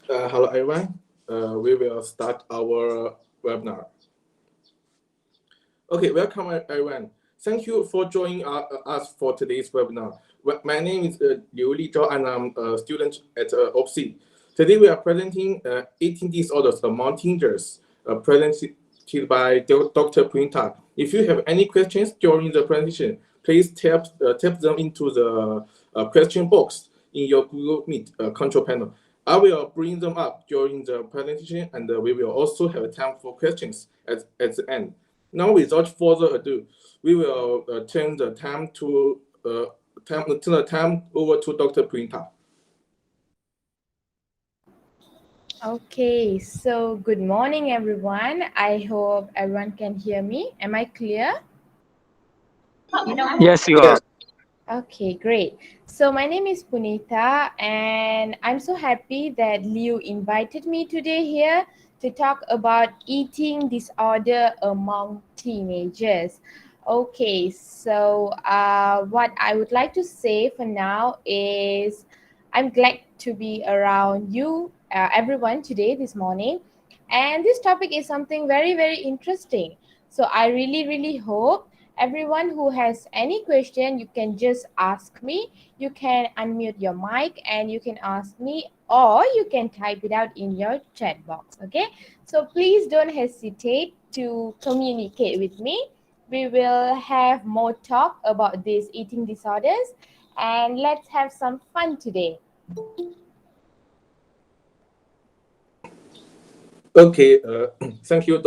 Hello everyone. We will start our webinar. Okay, welcome everyone. Thank you for joining us for today's webinar. My name is LIZHAO and I'm a student at OPC. Today we are presenting eating disorders among teenagers, presented by Dr. Punitha. If you have any questions during the presentation, please type them into the question box in your Google Meet control panel. I will bring them up during the presentation, and we will also have time for questions at the end. Now, without further ado, we will turn the time over to Dr. Punitha. Okay, so good morning, everyone. I hope everyone can hear me. Am I clear? Yes, you are. Okay, great. So my name is Punitha, and I'm so happy that Liu invited me today here to talk about eating disorder among teenagers. Okay, so what I would like to say for now is I'm glad to be around you, everyone, today, this morning. And this topic is something very, very interesting. So I really hope everyone who has any question, you can just ask me. You can unmute your mic and you can ask me, or you can type it out in your chat box. Okay, so please don't hesitate to communicate with me. We will have more talk about these eating disorders, and let's have some fun today. Okay, thank you,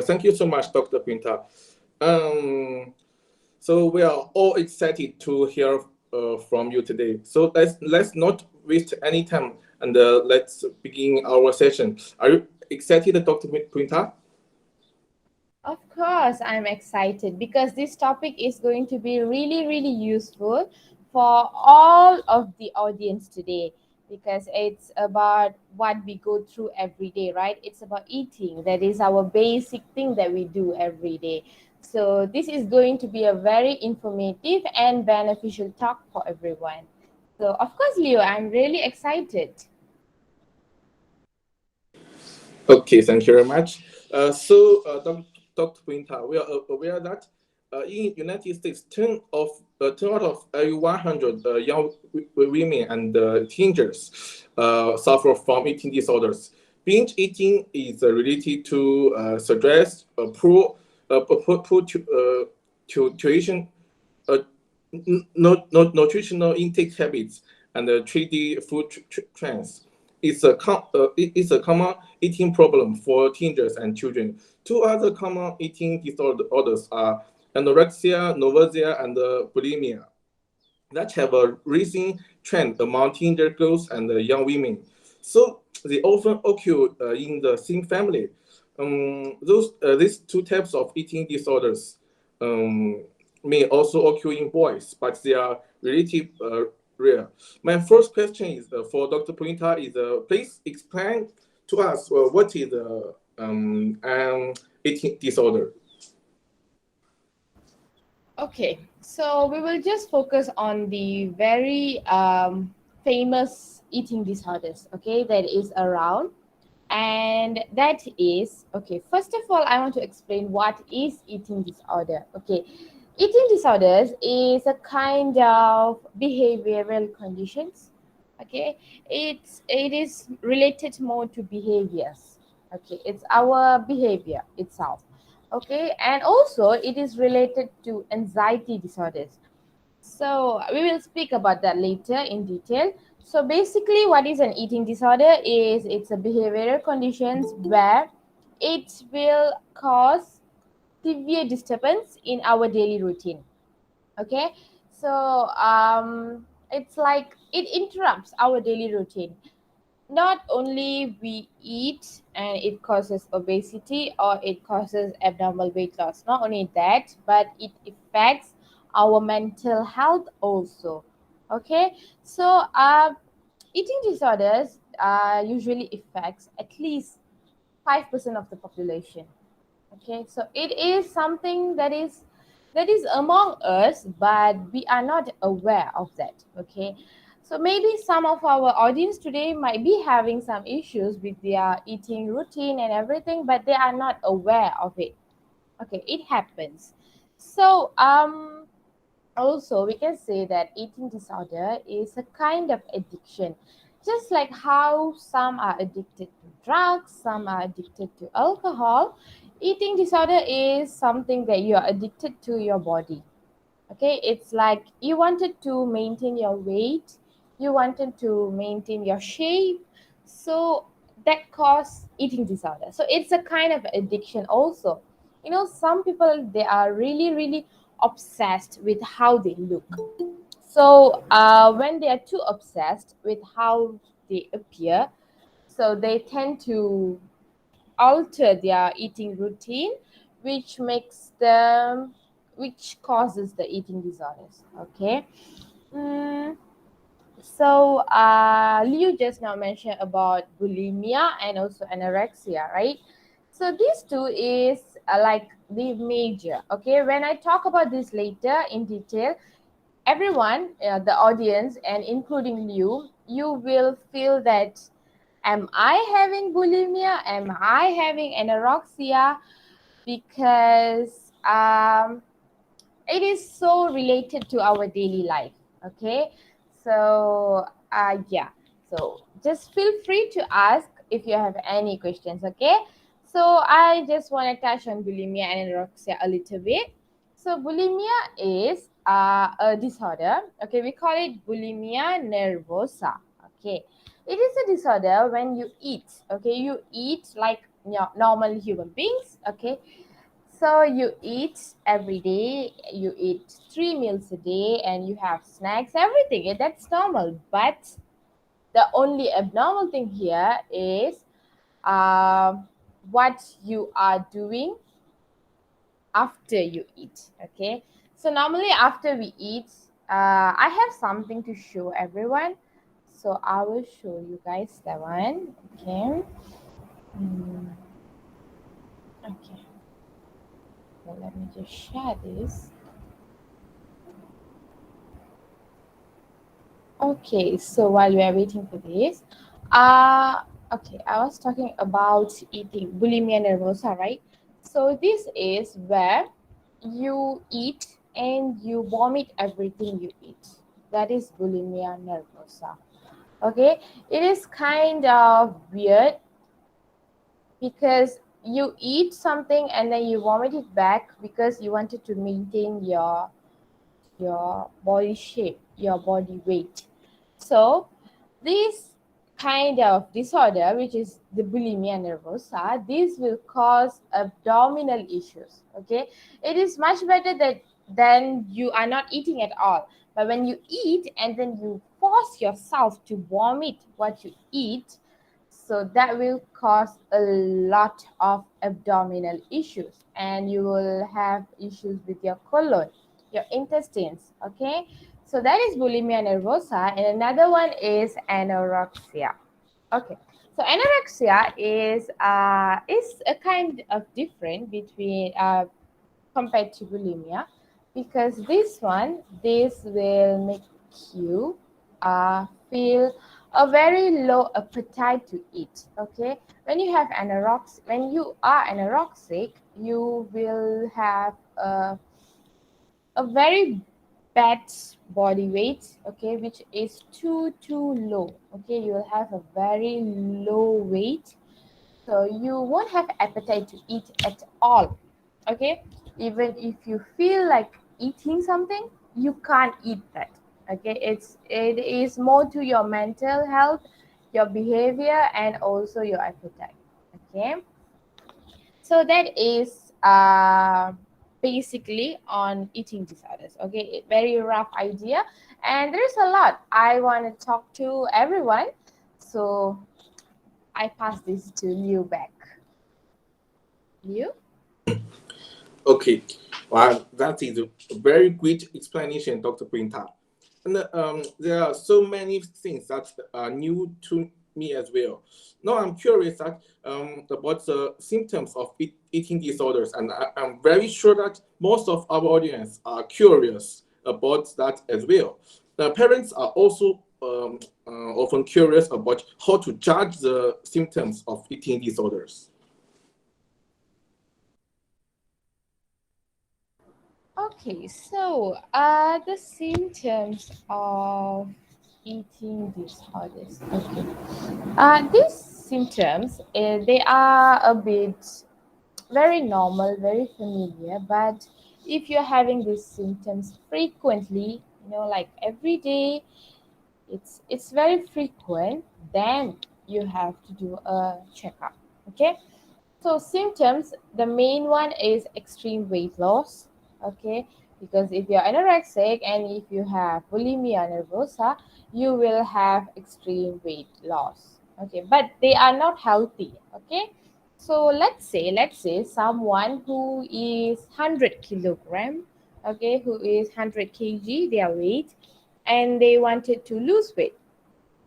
thank you so much, Dr. Punitha. So we are all excited to hear from you today. So let's not waste any time, and let's begin our session. Are you excited, Dr. Punitha? Of course, I'm excited because this topic is going to be really useful for all of the audience today, because it's about what we go through every day, right? It's about eating. That is our basic thing that we do every day. So this is going to be a very informative and beneficial talk for everyone. So of course, Leo, I'm really excited. Okay, thank you very much. Dr. Punitha, we are aware that in United States, 10 out of every 100 young women and teenagers suffer from eating disorders. Binge eating is related to stress, poor tuition, uh, nutritional intake habits, and trendy food trends. It's a common eating problem for teenagers and children. Two other common eating disorders are anorexia, nausea, and bulimia that have a rising trend among teenage girls and young women. So they often occur in the same family. These two types of eating disorders um, may also occur in boys, but they are relatively rare. My first question is for Dr. Punitha is please explain to us what is an eating disorder. Okay, so we will just focus on the very famous eating disorders, okay, that is around. And that is, okay, first of all, I want to explain what is eating disorder. Okay, eating disorders is a kind of behavioral conditions. Okay, it is related more to behaviors. Okay, it's our behavior itself. Okay, and also it is related to anxiety disorders. So we will speak about that later in detail. So basically, what is an eating disorder is it's a behavioral conditions where it will cause severe disturbance in our daily routine. Okay, so it's like it interrupts our daily routine. Not only we eat and it causes obesity or it causes abnormal weight loss, not only that, but it affects our mental health also. Okay, so eating disorders usually affects at least 5% of the population. Okay, so it is something that is among us, but we are not aware of that. Okay, So maybe some of our audience today might be having some issues with their eating routine and everything, but they are not aware of it. Okay, it happens. So also we can say that eating disorder is a kind of addiction, just like how some are addicted to drugs, some are addicted to alcohol. Eating disorder is something that you are addicted to your body. Okay, it's like you wanted to maintain your weight, you wanted to maintain your shape, so that causes eating disorder. So it's a kind of addiction also. You know, some people, they are really really obsessed with how they look. So when they are too obsessed with how they appear, so they tend to alter their eating routine, which makes them, which causes the eating disorders. Okay. Mm, so Liu just now mentioned about bulimia and also anorexia, right? So these two is like the major. Okay, when I talk about this later in detail, everyone, the audience and including Liu, you will feel that, am I having bulimia? Am I having anorexia? Because it is so related to our daily life. Okay, so yeah, so just feel free to ask if you have any questions. Okay, so I just want to touch on bulimia and anorexia a little bit. So bulimia is a disorder. Okay, we call it bulimia nervosa. Okay, it is a disorder when you eat. Okay, you eat like normal human beings. Okay, so you eat every day, you eat 3 meals a day, and you have snacks, everything. That's normal. But the only abnormal thing here is what you are doing after you eat. Okay. So normally after we eat, I have something to show everyone. So I will show you guys that one. Okay. Mm, okay. So let me just share this. Okay, so while we are waiting for this, okay, I was talking about eating bulimia nervosa, right? So this is where you eat and you vomit everything you eat. That is bulimia nervosa. Okay, it is kind of weird because you eat something and then you vomit it back because you wanted to maintain your body shape, your body weight. So this kind of disorder, which is the bulimia nervosa, this will cause abdominal issues. Okay, it is much better that than you are not eating at all. But when you eat and then you force yourself to vomit what you eat, so that will cause a lot of abdominal issues, and you will have issues with your colon, your intestines. Okay, so that is bulimia nervosa, and another one is anorexia. Okay, so anorexia is a kind of different between compared to bulimia, because this will make you feel a very low appetite to eat. Okay, when you have when you are anorexic, you will have a very bad body weight, okay, which is too low. Okay, you will have a very low weight, so you won't have appetite to eat at all. Okay, even if you feel like eating something, you can't eat that. Okay, it is more to your mental health, your behavior, and also your appetite. Okay, so that is basically on eating disorders. Okay, very rough idea, and there's a lot I want to talk to everyone. So I pass this to Liu back. Liu? Okay, wow, that is a very great explanation, Dr. Punitha. And there are so many things that are new to me as well. Now I'm curious about the symptoms of eating disorders, and I'm very sure that most of our audience are curious about that as well. The parents are also often curious about how to judge the symptoms of eating disorders. Okay, so the symptoms of eating disorders. Okay, these symptoms they are a bit very normal, very familiar. But if you're having these symptoms frequently, like every day, it's very frequent, then you have to do a checkup. Okay, so symptoms, the main one is extreme weight loss. Okay, because if you're anorexic and if you have bulimia nervosa, you will have extreme weight loss. Okay, but they are not healthy. Okay, so let's say someone who is 100 kilogram, okay, who is 100 kg their weight, and they wanted to lose weight,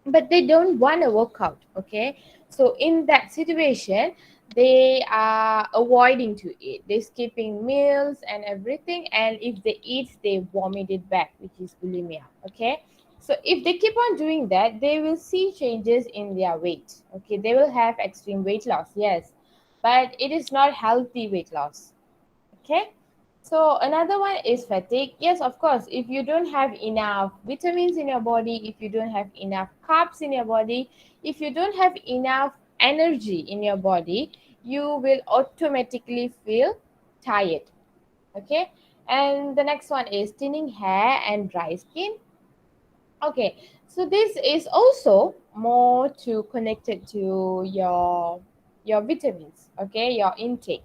but they don't want to work out. Okay, so in that situation, they are avoiding to eat, they skipping meals and everything, and if they eat, they vomit it back, which is bulimia. Okay, so if they keep on doing that, they will see changes in their weight. Okay, they will have extreme weight loss, yes, but it is not healthy weight loss. Okay, so another one is fatigue. Yes, of course, if you don't have enough vitamins in your body, if you don't have enough carbs in your body, if you don't have enough energy in your body, you will automatically feel tired. Okay, and the next one is thinning hair and dry skin. Okay, so this is also more to connected to your vitamins. Okay, your intake.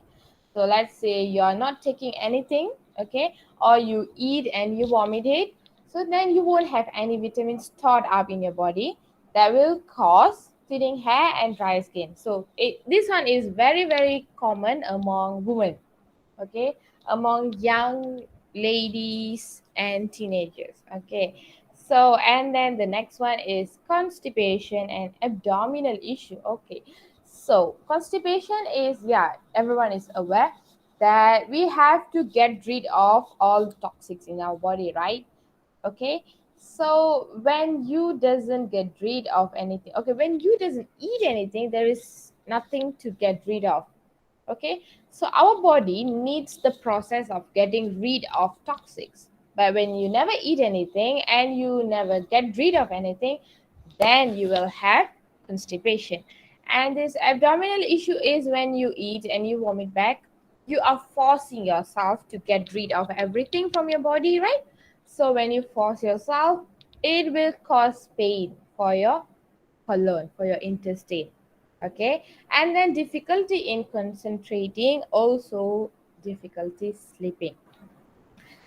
So let's say you're not taking anything, okay, or you eat and you vomit it, so then you won't have any vitamins stored up in your body. That will cause thinning hair and dry skin. So this one is very, very common among women, okay, among young ladies and teenagers. Okay, so and then the next one is constipation and abdominal issue. Okay, so constipation is, yeah, everyone is aware that we have to get rid of all toxics in our body, right? Okay, so when you doesn't get rid of anything, okay, when you doesn't eat anything, there is nothing to get rid of. Okay, so our body needs the process of getting rid of toxics, but when you never eat anything and you never get rid of anything, then you will have constipation. And this abdominal issue is when you eat and you vomit back, you are forcing yourself to get rid of everything from your body, right? So when you force yourself, it will cause pain for your colon, for your intestine. Okay, and then difficulty in concentrating, also difficulty sleeping.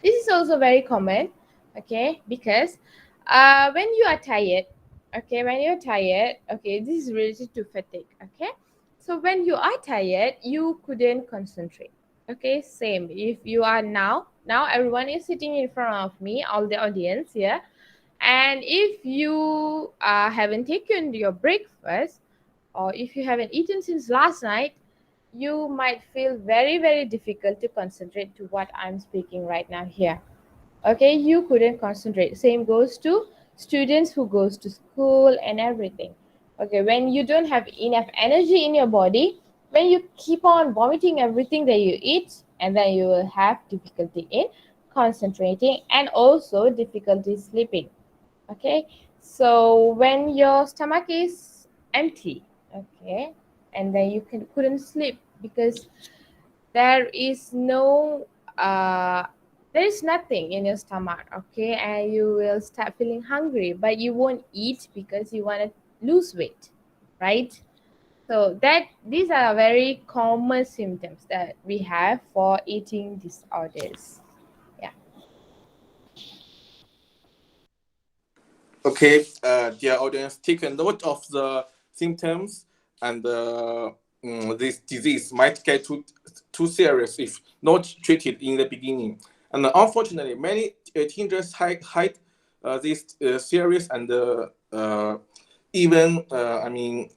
This is also very common. Okay, because when you are tired, okay, when you're tired, okay, this is related to fatigue. Okay, so when you are tired, you couldn't concentrate. Okay, same if you are now everyone is sitting in front of me, all the audience here, and if you haven't taken your breakfast, or if you haven't eaten since last night, you might feel very, very difficult to concentrate to what I'm speaking right now here. Okay, you couldn't concentrate. Same goes to students who goes to school and everything. Okay, when you don't have enough energy in your body, when you keep on vomiting everything that you eat, and then you will have difficulty in concentrating and also difficulty sleeping. Okay, so when your stomach is empty, okay, and then you couldn't sleep because there is no there is nothing in your stomach. Okay, and you will start feeling hungry, but you won't eat because you want to lose weight, right? So that these are very common symptoms that we have for eating disorders. Yeah. Okay, dear audience, take a note of the symptoms, and this disease might get too serious if not treated in the beginning. And unfortunately, many teenagers hide this serious and even,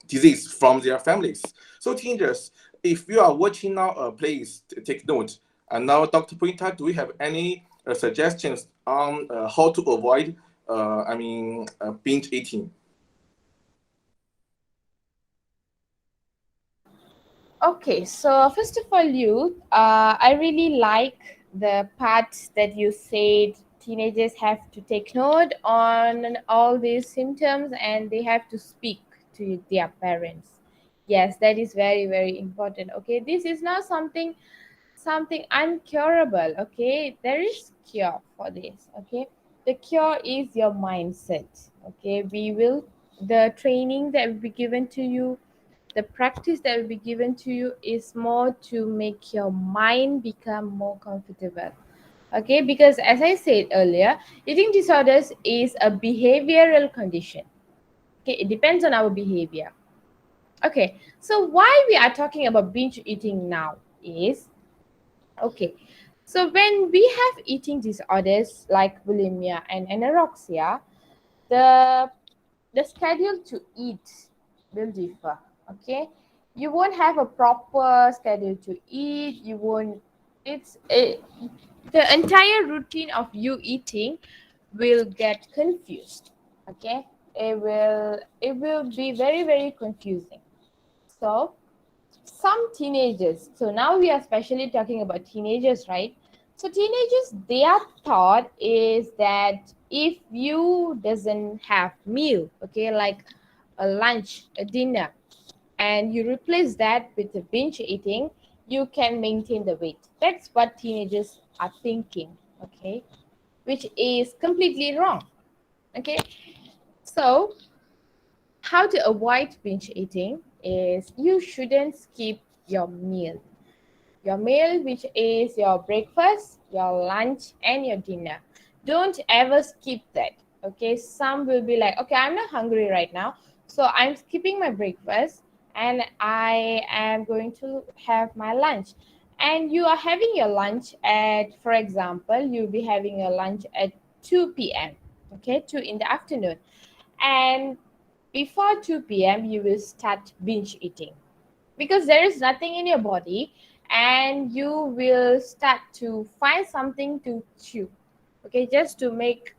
disease from their families. So teenagers, if you are watching now, please take note. And now, Dr. Punitha, do we have any suggestions on how to avoid binge eating. Okay, so first of all, you, I really like the part that you said teenagers have to take note on all these symptoms and they have to speak to their parents. Yes, that is very, very important. Okay, this is not something uncurable. Okay, there is cure for this. Okay, the cure is your mindset. Okay, we will, the training that will be given to you, the practice that will be given to you is more to make your mind become more comfortable. Okay, because as I said earlier, eating disorders is a behavioral condition. Okay, it depends on our behavior. Okay, so why we are talking about binge eating now is, okay, so when we have eating disorders like bulimia and anorexia, the the schedule to eat will differ. Okay, you won't have a proper schedule to eat. You won't, it's a, the entire routine of you eating will get confused. Okay, it will be very, very confusing. So some teenagers, so now we are especially talking about teenagers, right? So teenagers, their thought is that if you doesn't have meal, okay, like a lunch, a dinner, and you replace that with a binge eating, you can maintain the weight. That's what teenagers are thinking. Okay, which is completely wrong. Okay, so how to avoid binge eating is you shouldn't skip your meal. Your meal, which is your breakfast, your lunch, and your dinner. Don't ever skip that. Okay, some will be like, okay, I'm not hungry right now, so I'm skipping my breakfast and I am going to have my lunch. And you are having your lunch at, for example, you'll be having your lunch at 2 p.m. Okay, 2 in the afternoon. And before 2 p.m., you will start binge eating because there is nothing in your body and you will start to find something to chew, okay, just to make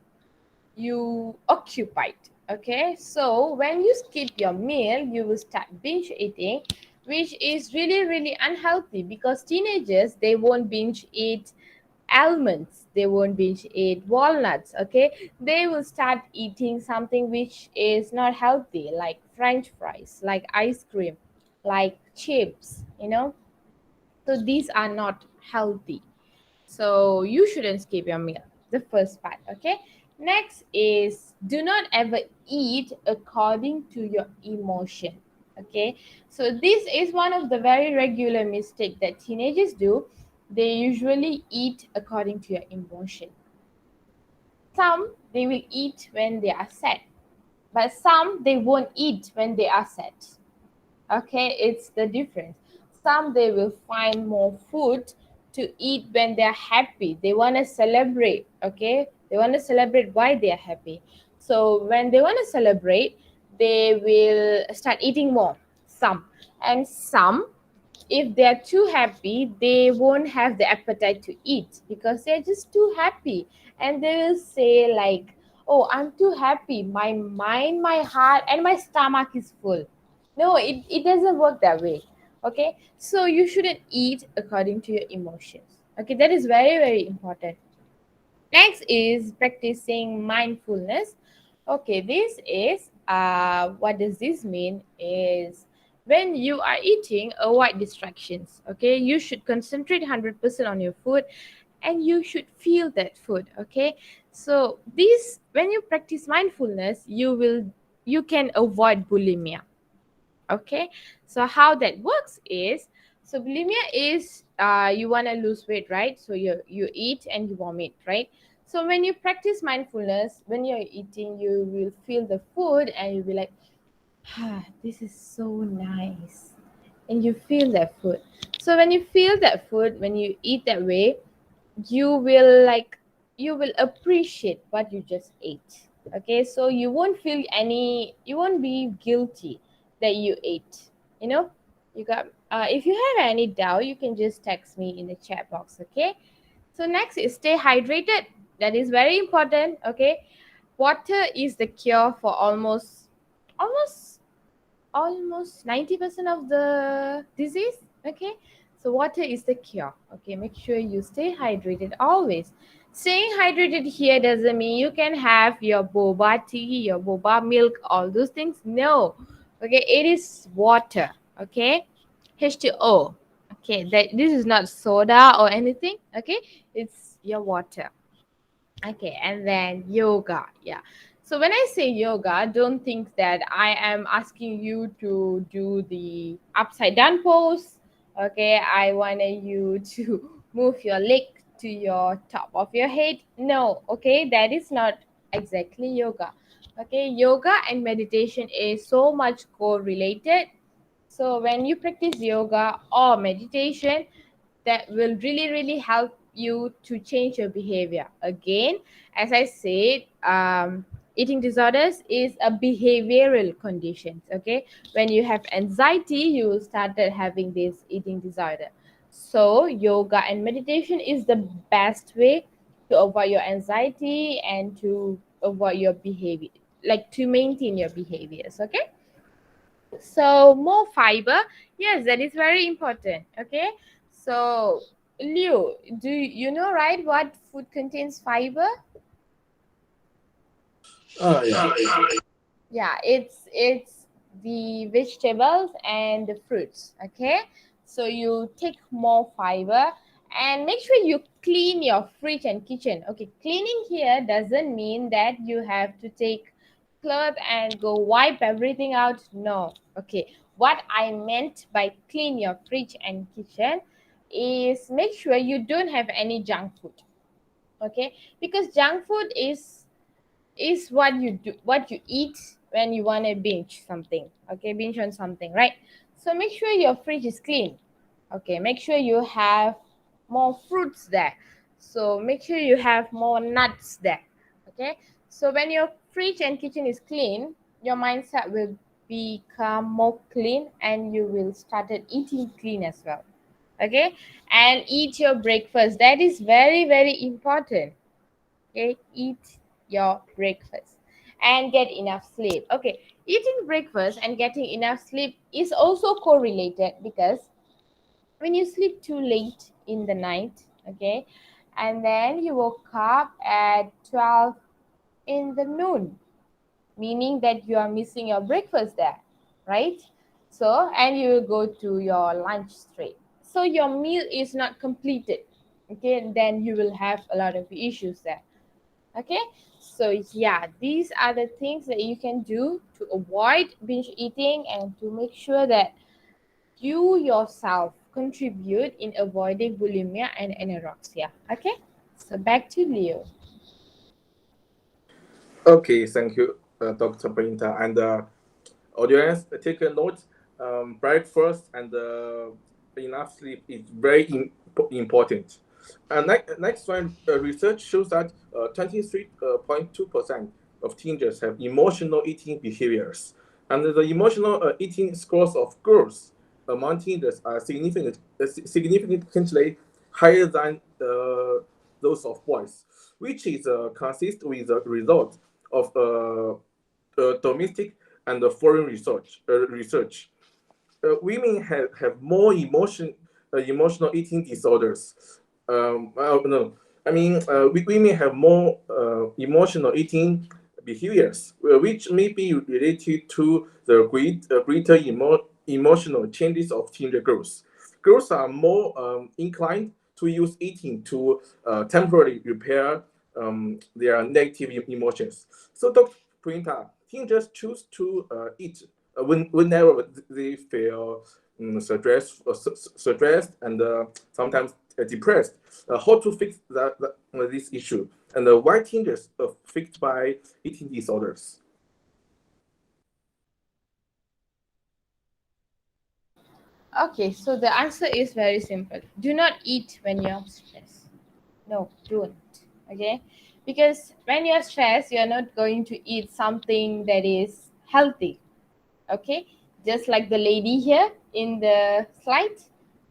you occupied. Okay, so when you skip your meal you will start binge eating, which is really, really unhealthy because teenagers, they won't binge eat almonds, they won't binge eat walnuts. Okay, they will start eating something which is not healthy, like french fries, like ice cream, like chips, so these are not healthy, so you shouldn't skip your meal, the first part. Okay, next is do not ever eat according to your emotion. Okay, so this is one of the very regular mistake that teenagers do. They usually eat according to your emotion. Some they will eat when they are sad, but some they won't eat when they are sad. Okay, it's the difference. Some they will find more food to eat when they're happy, they want to celebrate. Okay, they want to celebrate why they are happy, so when they want to celebrate they will start eating more. Some, and some, if they're too happy they won't have the appetite to eat because they're just too happy, and they will say like, oh, I'm too happy, my mind, my heart, and my stomach is full. No, it doesn't work that way. Okay, so you shouldn't eat according to your emotions. Okay, that is very, very important. Next is practicing mindfulness. Okay, this is what does this mean is when you are eating, avoid distractions. Okay, you should concentrate 100% on your food and you should feel that food. Okay, so this, when you practice mindfulness, you can avoid bulimia. Okay, so how that works is, so bulimia is you want to lose weight, right? So you eat and you vomit, right? So when you practice mindfulness, when you're eating you will feel the food and you'll be like, ah, this is so nice, and you feel that food. So when you feel that food, when you eat that way, you will like, you will appreciate what you just ate. Okay, so you won't feel any, you won't be guilty that you ate. you know you got, if you have any doubt you can just text me in the chat box. Okay, so next is stay hydrated. That is very important. Okay, water is the cure for almost almost 90% of the disease. Okay, so water is the cure. Okay, make sure you stay hydrated always. Staying hydrated here doesn't mean you can have your boba tea, your boba milk, all those things. No. Okay, it is water. Okay, H2O. Okay, that this is not soda or anything. Okay, it's your water. Okay, and then yoga. Yeah. So when I say yoga, don't think that I am asking you to do the upside down pose. Okay, I want you to move your leg to your top of your head. No, okay, that is not exactly yoga. Okay, yoga and meditation is so much correlated. So when you practice yoga or meditation, that will really help you to change your behavior. Again, as I said, eating disorders is a behavioral condition. Okay, when you have anxiety, you started having this eating disorder. So yoga and meditation is the best way to avoid your anxiety and to avoid your behavior, like to maintain your behaviors. Okay, so more fiber, yes, that is very important. Okay, so Liu, do you know right what food contains fiber? Yeah. Yeah, it's the vegetables and the fruits. Okay, so you take more fiber and make sure you clean your fridge and kitchen. Okay, cleaning here doesn't mean that you have to take cloth and go wipe everything out. No. Okay, what I meant by clean your fridge and kitchen is make sure you don't have any junk food. Okay, because junk food is what you do, what you eat when you want to binge something. Okay, binge on something, right? So make sure your fridge is clean. Okay, make sure you have more fruits there. So make sure you have more nuts there. Okay, so when your fridge and kitchen is clean, your mindset will become more clean and you will started eating clean as well. Okay, and eat your breakfast. That is very important. Okay, eat your breakfast and get enough sleep. Okay, eating breakfast and getting enough sleep is also correlated because when you sleep too late in the night, okay, and then you woke up at 12 in the noon, meaning that you are missing your breakfast there, right? So, and you will go to your lunch straight. So your meal is not completed. Okay, then you will have a lot of issues there. Okay, so yeah, these are the things that you can do to avoid binge eating and to make sure that you yourself contribute in avoiding bulimia and anorexia. Okay, so back to Leo. Okay, thank you, Dr. Punitha. And audience, take a note. Breakfast and enough sleep is very important. Next one, research shows that 23.2% of teenagers have emotional eating behaviors, and the emotional eating scores of girls among teenagers are significantly higher than those of boys, which is consistent with the result of domestic and foreign research. Women have more emotional eating disorders. No, I mean, women have more emotional eating behaviors, which may be related to the greater emotional changes of teenage girls. Girls are more inclined to use eating to temporarily repair their negative emotions. So, Dr. Punitha, teenagers choose to eat whenever they feel stressed and sometimes depressed. How to fix this issue, and why teenagers affected by eating disorders? Okay, so the answer is very simple. Do not eat when you're stressed. No, don't. Okay, because when you're stressed, you're not going to eat something that is healthy. Okay, just like the lady here in the slide.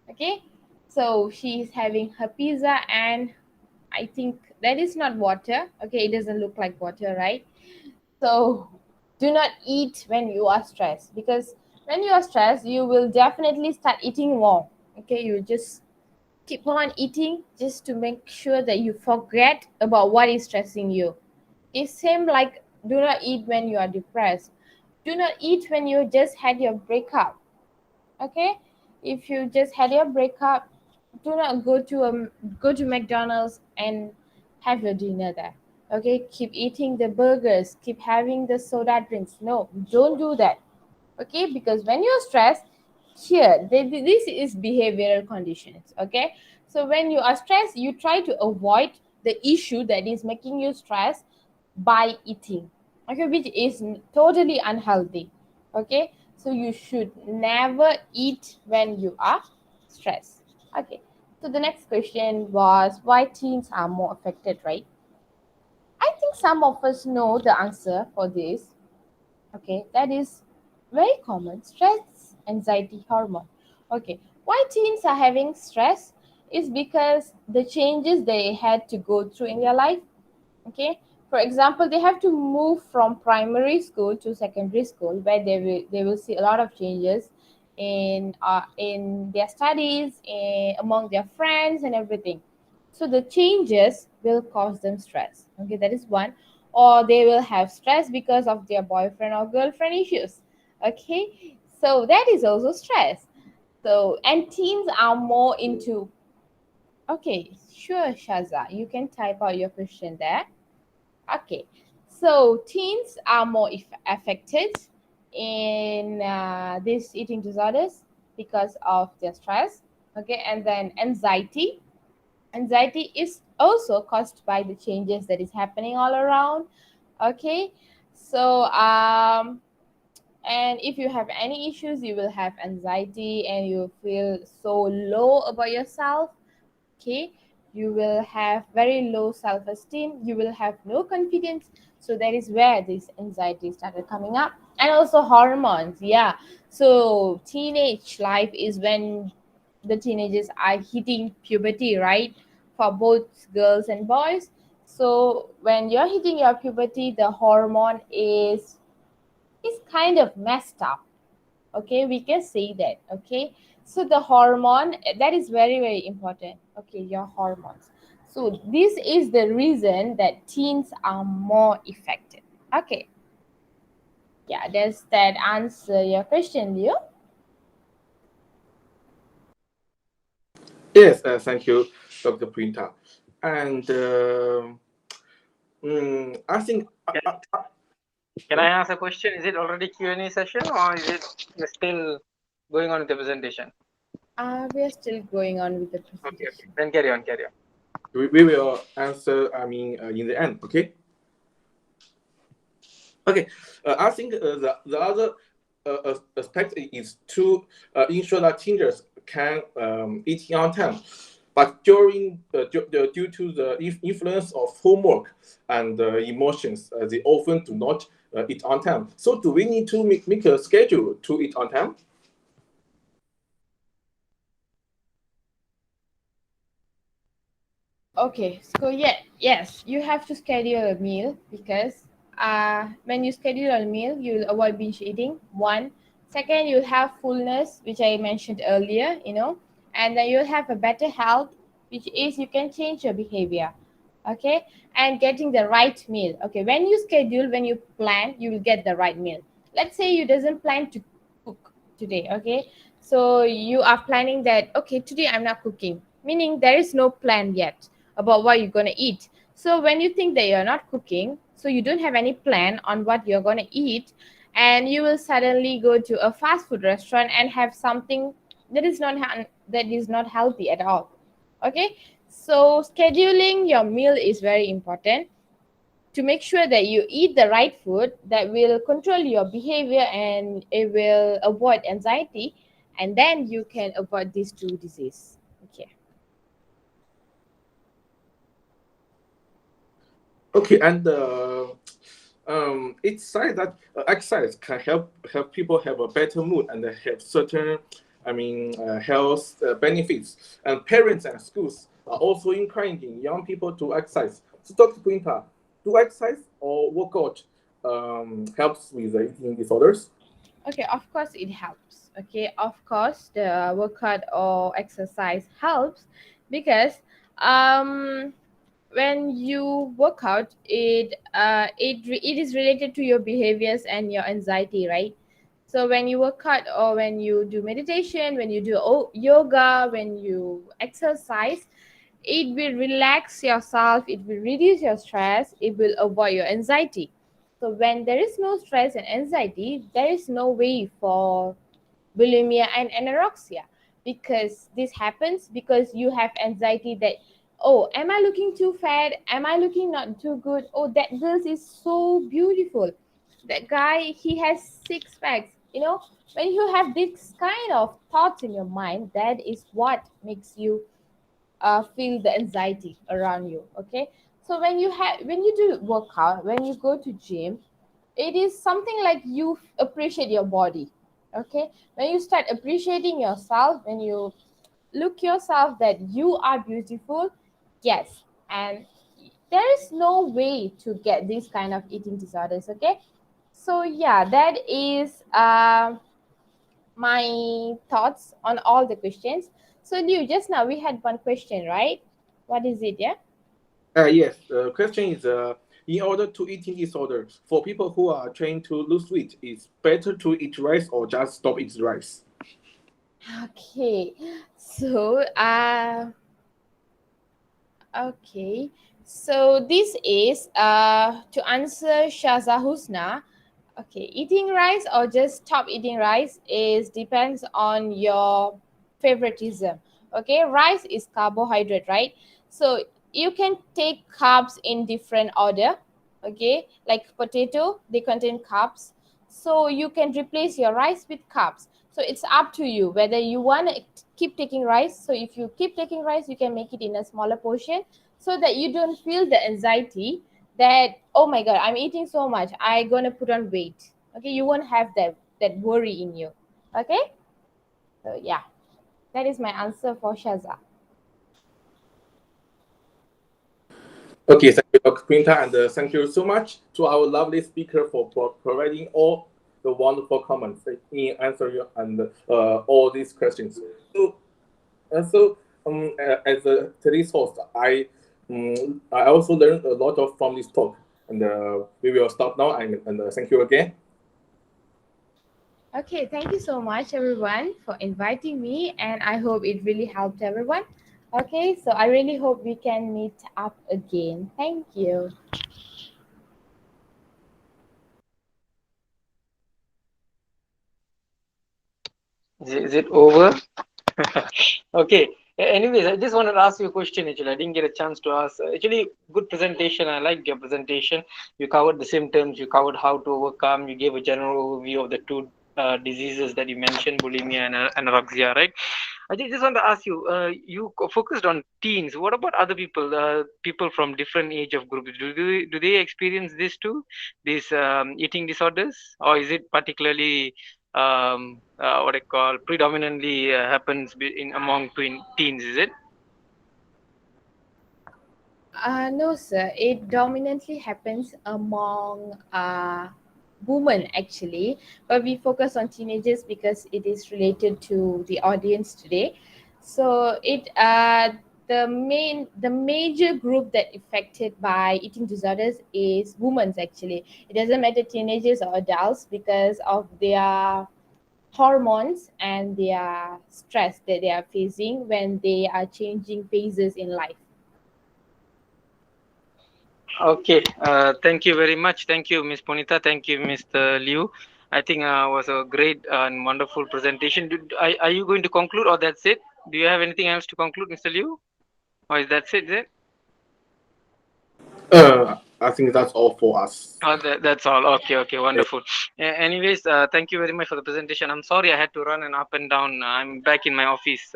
Okay, so she's having her pizza and I think that is not water. Okay, it doesn't look like water, right? So do not eat when you are stressed, because when you are stressed, you will definitely start eating more. Okay, you just keep on eating just to make sure that you forget about what is stressing you. It's same like do not eat when you are depressed. Do not eat when you just had your breakup. Okay, if you just had your breakup, do not go to McDonald's and have your dinner there. Okay, keep eating the burgers, keep having the soda drinks. No, don't do that. Okay, because when you're stressed, here this is behavioral conditions. Okay, so when you are stressed, you try to avoid the issue that is making you stressed by eating. Okay, which is totally unhealthy. Okay, so you should never eat when you are stressed. Okay, so the next question was why teens are more affected, right? I think some of us know the answer for this. Okay, that is very common: stress anxiety hormone. Okay, why teens are having stress is because the changes they had to go through in their life. Okay, for example, they have to move from primary school to secondary school, where they will see a lot of changes in their studies, among their friends and everything. So the changes will cause them stress. Okay, that is one. Or they will have stress because of their boyfriend or girlfriend issues. Okay, so that is also stress. So, and teens are more into, okay, sure, Shaza, you can type out your question there. Okay, so teens are more affected in these eating disorders because of their stress. Okay, and then anxiety. Anxiety is also caused by the changes that is happening all around. Okay, so and if you have any issues, you will have anxiety and you feel so low about yourself. Okay, you will have very low self-esteem, you will have no confidence. So that is where this anxiety started coming up. And also hormones, yeah. So teenage life is when the teenagers are hitting puberty, right? For both girls and boys. So when you're hitting your puberty, the hormone is kind of messed up. Okay, we can say that. Okay, so the hormone, that is very very important. Okay, your hormones. So this is the reason that teens are more affected. Okay, yeah, does that answer your question, Leo? Yes, thank you, Dr. Punitha. And I think Can I ask a question? Is it already Q&A session or is it still going on with the presentation? We are still going on with the Okay, presentation. then carry on, carry on. we will answer, in the end, okay? Okay, I think the other aspect is to ensure that teenagers can eat on time. But due to the influence of homework and emotions, they often do not eat on time. So do we need to make a schedule to eat on time? Okay, so yeah, yes, you have to schedule a meal, because when you schedule a meal, you'll avoid binge eating. One, second, you'll have fullness, which I mentioned earlier, and then you'll have a better health, which is you can change your behavior. Okay, and getting the right meal. Okay, when you schedule, when you plan, you will get the right meal. Let's say you doesn't plan to cook today. Okay, so you are planning that, okay, today I'm not cooking, meaning there is no plan yet about what you're going to eat. So when you think that you're not cooking, so you don't have any plan on what you're going to eat, and you will suddenly go to a fast food restaurant and have something that is not healthy at all. Okay, so scheduling your meal is very important to make sure that you eat the right food that will control your behavior and it will avoid anxiety, and then you can avoid these two diseases. Okay. Okay, and it's said that exercise can help people have a better mood and have certain, health benefits. And parents and schools are also encouraging young people to exercise. So Dr. Punitha, do exercise or workout helps with the eating disorders? Okay, of course it helps. Okay, of course the workout or exercise helps because um when you work out, it is related to your behaviors and your anxiety, right? So when you work out or when you do meditation, when you do yoga, when you exercise, it will relax yourself, it will reduce your stress, it will avoid your anxiety. So when there is no stress and anxiety, there is no way for bulimia and anorexia, because this happens because you have anxiety that, oh, am I looking too fat, am I looking not too good, oh, that girl is so beautiful, that guy, he has six packs, when you have this kind of thoughts in your mind, that is what makes you feel the anxiety around you. Okay, so when you do workout, when you go to gym, it is something like you appreciate your body. Okay, when you start appreciating yourself, when you look yourself that you are beautiful, yes, and there is no way to get this kind of eating disorders. Okay, so yeah, that is my thoughts on all the questions. So Liu, just now we had one question, right? What is it? Yeah. Yes, the question is in order to eating disorders, for people who are trying to lose weight, it's better to eat rice or just stop eating rice? Okay. So okay. So this is to answer Shaza Husna. Okay, eating rice or just stop eating rice is depends on your favoritism. Okay, rice is carbohydrate, right? So you can take carbs in different order. Okay, like potato, they contain carbs. So you can replace your rice with carbs. So it's up to you whether you want to keep taking rice. So if you keep taking rice, you can make it in a smaller portion so that you don't feel the anxiety that, oh my god, I'm eating so much, I gonna put on weight. Okay, you won't have that worry in you. Okay, so yeah, that is my answer for Shaza. Okay, thank you, Dr. Quinta, and thank you so much to our lovely speaker for providing all the wonderful comments in answering and all these questions. So, as today's host, I also learned a lot of from this talk, and we will stop now. And thank you again. Okay, thank you so much everyone for inviting me, and I hope it really helped everyone. Okay, so I really hope we can meet up again. Thank you. Is it over? Okay. Anyways, I just wanted to ask you a question. Actually, I didn't get a chance to ask. Actually, good presentation. I liked your presentation. You covered the symptoms. You covered how to overcome. You gave a general overview of the two diseases that you mentioned, bulimia and anorexia, right? I just want to ask you. You focused on teens. What about other people? People from different age of groups. Do they experience this too? These eating disorders, or is it particularly what I call predominantly happens in among teens? Is it? No, sir. It dominantly happens among women, actually, but we focus on teenagers because it is related to the audience today. So the major group that affected by eating disorders is women. Actually, it doesn't matter teenagers or adults because of their hormones and their stress that they are facing when they are changing phases in life. Okay. Thank you very much. Thank you, Miss Punitha. Thank you, Mr. Liu. I think was a great and wonderful presentation. Are you going to conclude, or that's it? Do you have anything else to conclude, Mr. Liu, or is that it? Is it? I think that's all for us. Oh, that's all. Okay, okay, wonderful. Anyways, thank you very much for the presentation. I'm sorry I had to run and up and down. I'm back in my office.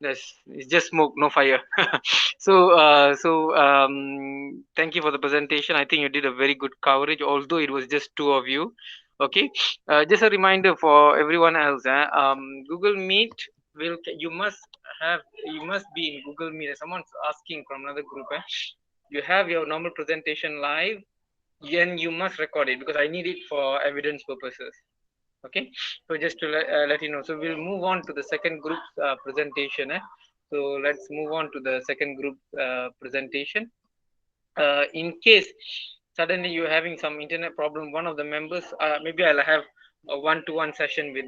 It's just smoke, no fire. Thank you for the presentation. I think you did a very good coverage, although it was just two of you. Okay, just a reminder for everyone else. Google Meet you must be in Google Meet. Someone's asking from another group. you have your normal presentation live, then you must record it because I need it for evidence purposes. Okay, so just to let you know, so we'll move on to the second group presentation. So let's move on to the second group presentation. In case suddenly you're having some internet problem, one of the members, maybe I'll have a one-to-one session with